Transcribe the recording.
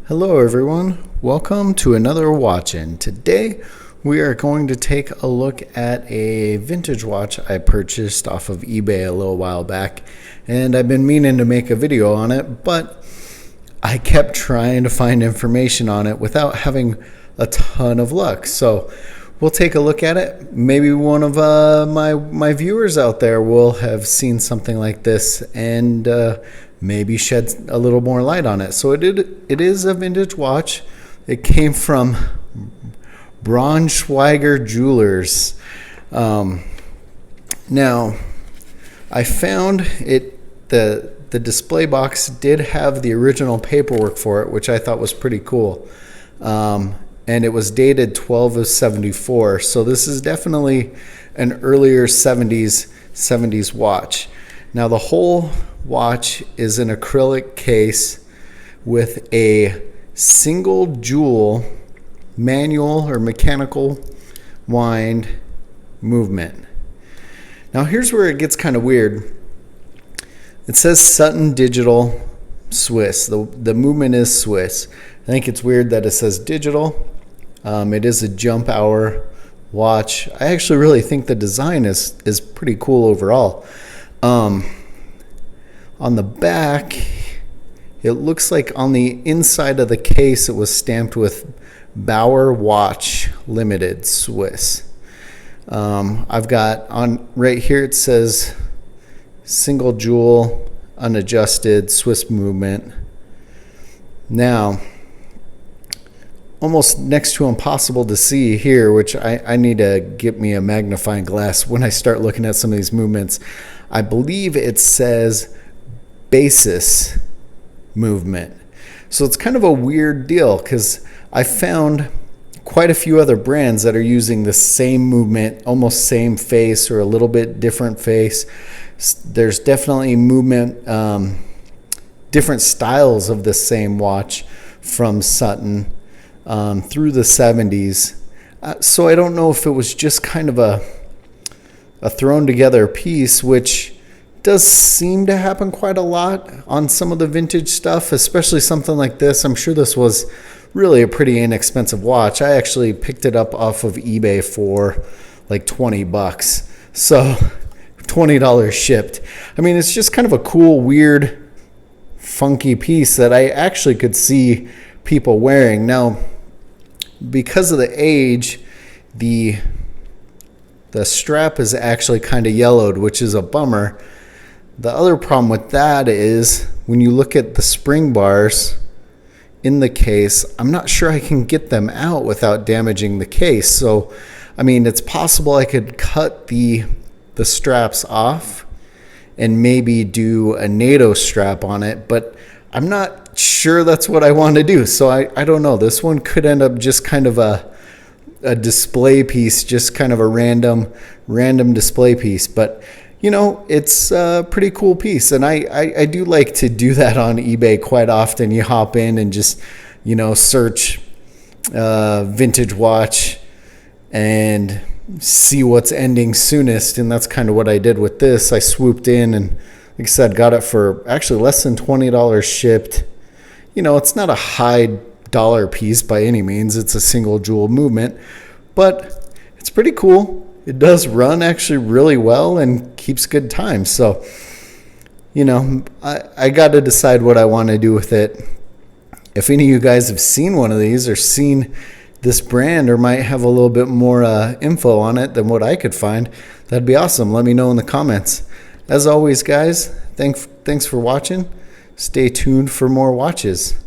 Hello everyone, welcome to another Watchin. Today we are going to take a look at a vintage watch I purchased off of eBay a little while back, and I've been meaning to make a video on it, but I kept trying to find information on it without having a ton of luck. So we'll take a look at it. Maybe one of my viewers out there will have seen something like this and maybe shed a little more light on it. So it is a vintage watch. It came from Braunschweiger Jewelers. Now, I found it. The display box did have the original paperwork for it, which I thought was pretty cool. And it was dated 12 of 74. So this is definitely an earlier 70s watch. Now the whole watch is an acrylic case with a single jewel manual or mechanical wind movement. Now here's where it gets kind of weird. It says Sutton Digital Swiss. The movement is Swiss. I think it's weird that it says digital. It is a jump hour watch. I actually really think the design is pretty cool overall. On the back, it looks like on the inside of the case it was stamped with Bauer Watch Limited Swiss. I've got on right here it says single jewel unadjusted Swiss movement. Now, almost next to impossible to see here, which I need to get me a magnifying glass when I start looking at some of these movements. I believe it says basis movement. So it's kind of a weird deal because I found quite a few other brands that are using the same movement, almost same face or a little bit different face. There's definitely movement, different styles of the same watch from Sutton through the 70s. So I don't know if it was just kind of a thrown together piece, which does seem to happen quite a lot on some of the vintage stuff, especially something like this. I'm sure this was really a pretty inexpensive watch. I actually picked it up off of eBay for like $20. So $20 shipped. I mean, it's just kind of a cool, weird, funky piece that I actually could see people wearing. Now, because of the age, the strap is actually kind of yellowed, which is a bummer. The other problem with that is when you look at the spring bars in the case, I'm not sure I can get them out without damaging the case. So, I mean, it's possible I could cut the straps off and maybe do a NATO strap on it, but I'm not sure that's what I want to do. So I don't know. This one could end up just kind of a display piece, just kind of a random display piece. But you know, it's a pretty cool piece, and I do like to do that on eBay quite often. You hop in and just, you know, search vintage watch and see what's ending soonest, and that's kind of what I did with this. I swooped in and, like I said, got it for actually less than $20 shipped. You know, it's not a high dollar piece by any means. It's a single jewel movement, but it's pretty cool. It does run actually really well and keeps good time. So, you know, I got to decide what I want to do with it. If any of you guys have seen one of these or seen this brand or might have a little bit more info on it than what I could find, that'd be awesome. Let me know in the comments. As always, guys, thanks for watching. Stay tuned for more watches.